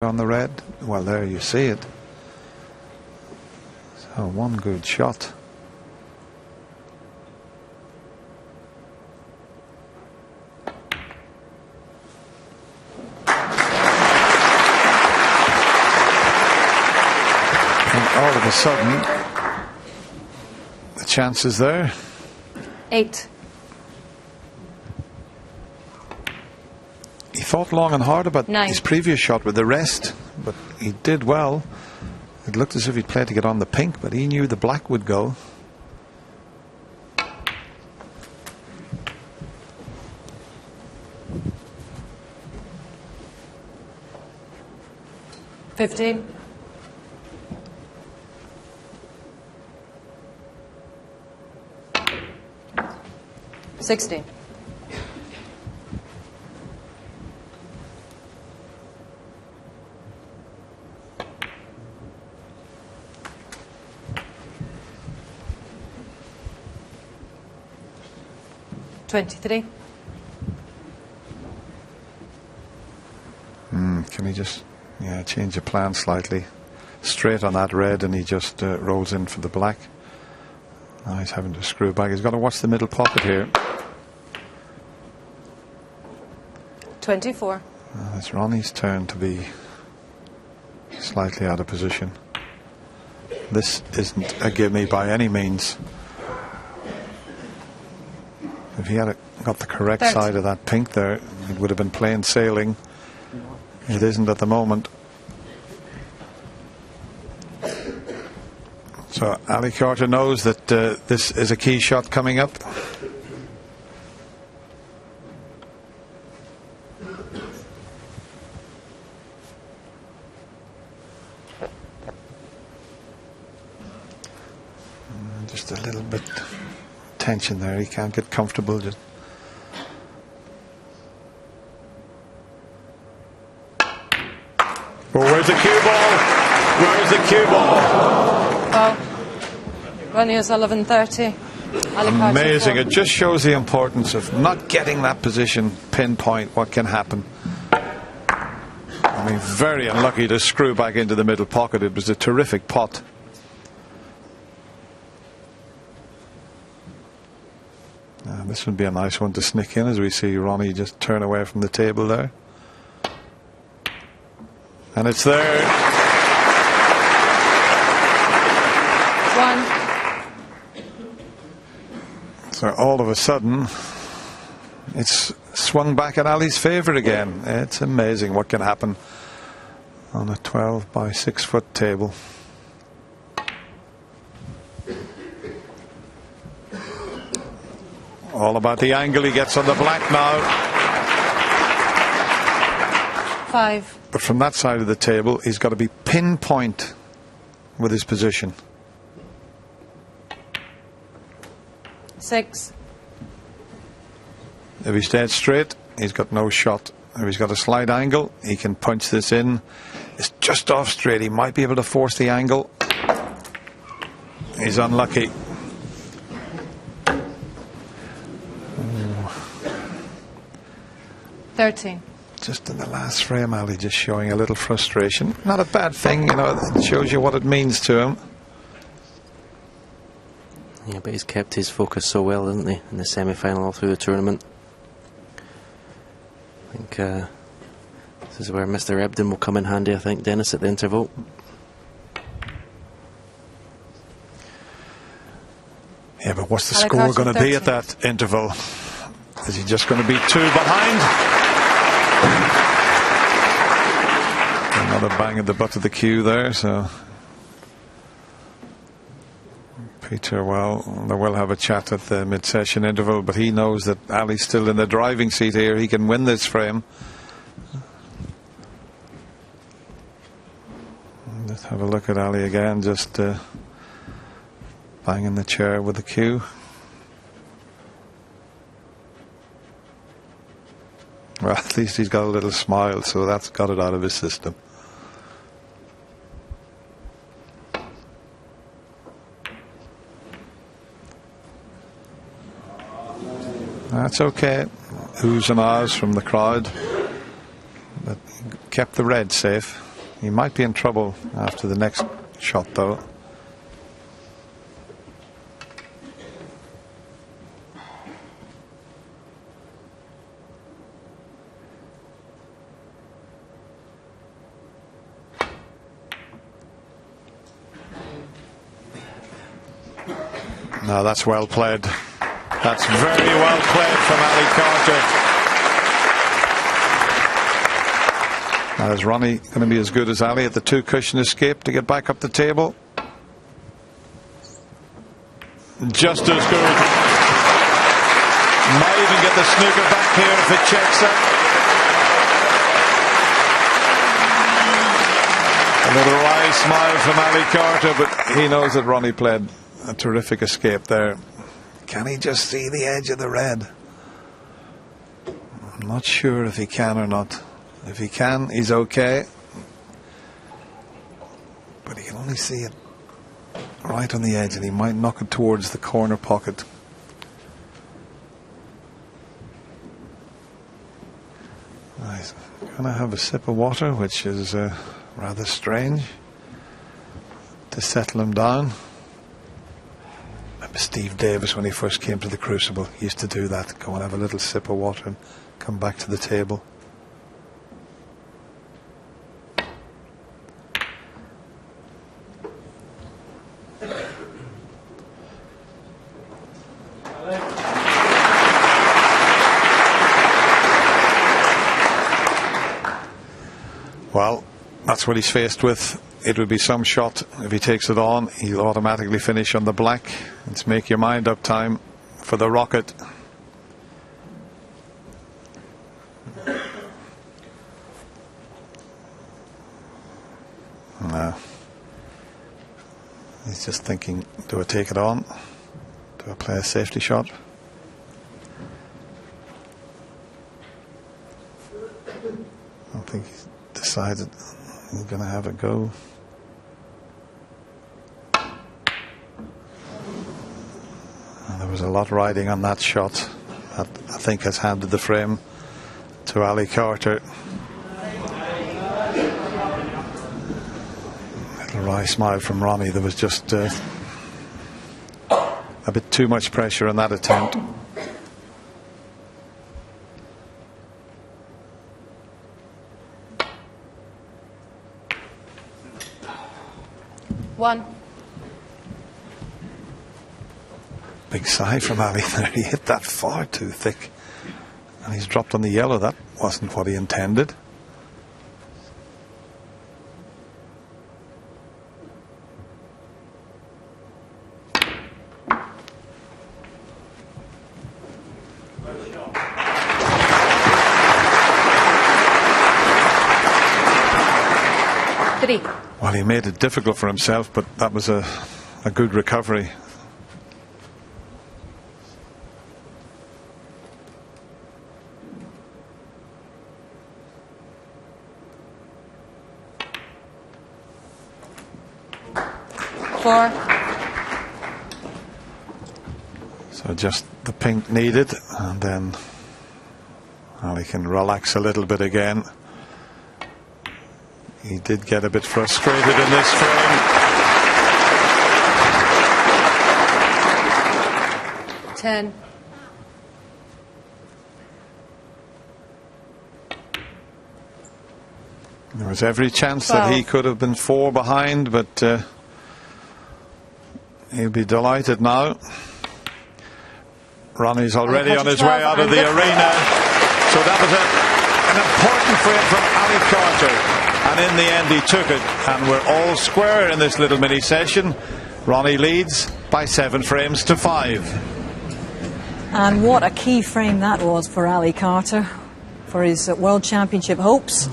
on the red. Well, there you see it. So one good shot. And all of a sudden, the chance is there. 8. He thought long and hard about 9. his previous shot with the rest, but he did well. It looked as if he'd played to get on the pink, but he knew the black would go. $15. $16. $23. Can he just change the plan slightly? Straight on that red, and he just rolls in for the black. Now he's having to screw back. He's got to watch the middle pocket here. 24. It's Ronnie's turn to be slightly out of position. This isn't a gimme by any means. If he had got the correct 30. side of that pink there, it would have been plain sailing. It isn't at the moment. So Ali Carter knows that this is a key shot coming up. Just a little bit tension there. He can't get comfortable. Just where's the cue ball? Where's the cue ball? Oh, Ronnie is 11:30. Amazing. It just shows the importance of not getting that position pinpoint what can happen. I mean, very unlucky to screw back into the middle pocket. It was a terrific pot. This would be a nice one to sneak in as we see Ronnie just turn away from the table there. And it's there. 1. So all of a sudden, it's swung back in Ali's favour again. It's amazing what can happen on a 12 by 6 foot table. All about the angle he gets on the black now. 5. But from that side of the table, he's got to be pinpoint with his position. 6. If he stayed straight, he's got no shot. If he's got a slight angle, he can punch this in. It's just off straight. He might be able to force the angle. He's unlucky. 13. Just in the last frame, Ali just showing a little frustration. Not a bad thing, you know, it shows you what it means to him. Yeah, but he's kept his focus so well, hasn't he, in the semi-final all through the tournament. I think this is where Mr. Ebden will come in handy, I think, Dennis, at the interval. Yeah, but what's the score going to be at that interval? Is he just going to be 2 behind? Another bang at the butt of the cue there, so Peter, well, they will have a chat at the mid-session interval, but he knows that Ali's still in the driving seat here. He can win this frame. Let's have a look at Ali again, just banging the chair with the cue. Well, at least he's got a little smile, so that's got it out of his system. That's okay. Oohs and ahs from the crowd, but kept the red safe. He might be in trouble after the next shot, though. No, that's well played. That's very well played from Ali Carter. Now, is Ronnie going to be as good as Ali at the two-cushion escape to get back up the table? Just as good. Might even get the snooker back here if it checks it. A little wry smile from Ali Carter, but he knows that Ronnie played a terrific escape there. Can he just see the edge of the red? I'm not sure if he can or not. If he can, he's okay. But he can only see it right on the edge, and he might knock it towards the corner pocket. He's going to have a sip of water, which is rather strange, to settle him down. Steve Davis, when he first came to the Crucible, used to do that, go and have a little sip of water and come back to the table. Well, that's what he's faced with. It would be some shot. If he takes it on, he'll automatically finish on the black. It's make your mind up time for the rocket. No. He's just thinking, do I take it on? Do I play a safety shot? I don't think he's decided he's going to have a go. And there was a lot riding on that shot. That, I think, has handed the frame to Ali Carter. Little wry smile from Ronnie. There was just a bit too much pressure on that attempt. One. Big sigh from Ali there. He hit that far too thick. And he's dropped on the yellow. That wasn't what he intended. Three. Well, he made it difficult for himself, but that was a good recovery. Four. So just the pink needed, and then Ali can relax a little bit again. He did get a bit frustrated in this frame. 10. There was every chance that he could have been 4 behind, but he'll be delighted now. Ronnie's already on his way out of the arena. So that was an important frame from Ali Carter. And in the end, he took it. And we're all square in this little mini session. Ronnie leads by 7 frames to 5. And what a key frame that was for Ali Carter, for his World Championship hopes.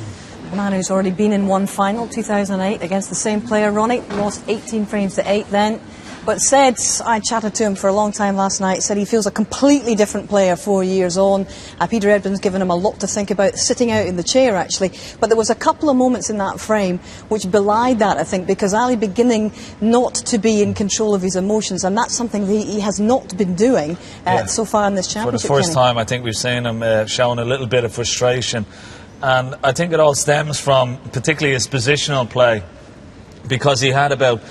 A man who's already been in one final, 2008, against the same player, Ronnie. Lost 18 frames to 8 then. But said, I chatted to him for a long time last night, said he feels a completely different player 4 years on. Peter Ebden's given him a lot to think about, sitting out in the chair actually. But there was a couple of moments in that frame which belied that, I think, because Ali beginning not to be in control of his emotions, and that's something that he has not been doing so far in this championship. For the first time, I think we've seen him showing a little bit of frustration. and I think it all stems from particularly his positional play, because he had about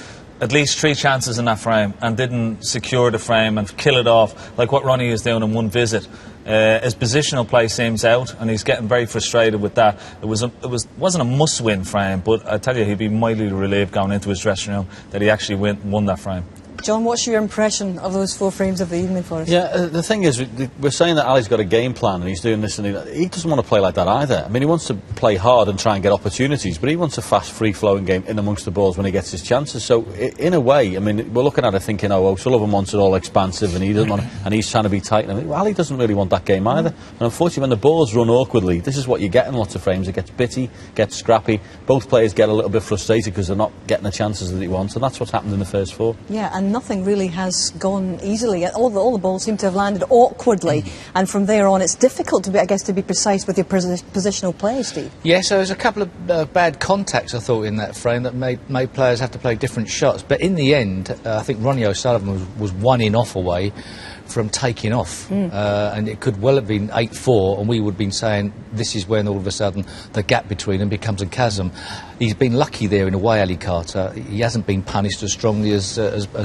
at least 3 chances in that frame and didn't secure the frame and kill it off like what Ronnie is doing in one visit. His positional play seems out, and he's getting very frustrated with that. It wasn't a must-win frame, but I tell you, he'd be mightily relieved going into his dressing room that he actually won that frame. John, what's your impression of those 4 frames of the evening for us? Yeah, the thing is, we're saying that Ali's got a game plan and he's doing this, and he doesn't want to play like that either. I mean, he wants to play hard and try and get opportunities, but he wants a fast, free-flowing game in amongst the balls when he gets his chances. So, in a way, I mean, we're looking at it thinking, oh, O'Sullivan wants it all expansive, and he doesn't want to, and he's trying to be tight. I mean, Ali doesn't really want that game either. And unfortunately, when the balls run awkwardly, this is what you get in lots of frames. It gets bitty, gets scrappy. Both players get a little bit frustrated because they're not getting the chances that he wants, and that's what's happened in the first 4. Yeah, and nothing really has gone easily. All the balls seem to have landed awkwardly, and from there on it's difficult to be, I guess, to be precise with your positional play, Steve. Yeah, so there's a couple of bad contacts, I thought, in that frame that made players have to play different shots, but in the end I think Ronnie O'Sullivan was 1 in off away from taking off, and it could well have been 8-4, and we would have been saying this is when all of a sudden the gap between them becomes a chasm. He's been lucky there in a way, Ali Carter. He hasn't been punished as strongly as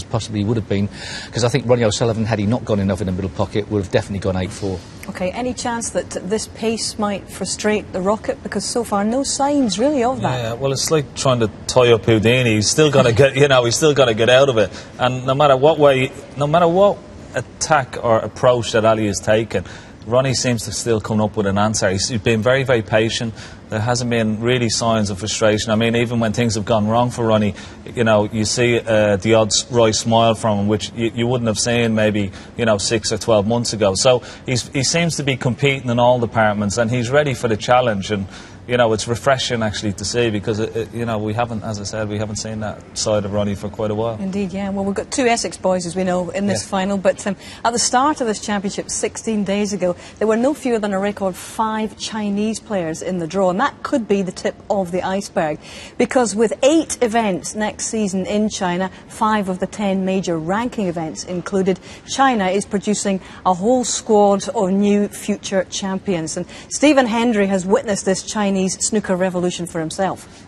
possibly he would have been, because I think Ronnie O'Sullivan, had he not gone enough in the middle pocket, would have definitely gone 8-4. Okay, any chance that this pace might frustrate the Rocket? Because so far no signs really of that. Yeah, well, it's like trying to tie up Houdini. He's still got to get, he's still got to get out of it. And no matter what attack or approach that Ali has taken, Ronnie seems to still come up with an answer. He's been very, very patient. There hasn't been really signs of frustration. I mean, even when things have gone wrong for Ronnie, you see the odd wry smile from him, which you wouldn't have seen maybe, 6 or 12 months ago. So he seems to be competing in all departments, and he's ready for the challenge. And it's refreshing actually to see, because we haven't, as I said, we haven't seen that side of Ronnie for quite a while. Indeed, yeah. Well, we've got 2 Essex boys, as we know, in this final, but at the start of this championship 16 days ago, there were no fewer than a record 5 Chinese players in the draw, and that could be the tip of the iceberg, because with 8 events next season in China, 5 of the 10 major ranking events included, China is producing a whole squad of new future champions, and Stephen Hendry has witnessed this Chinese snooker revolution for himself.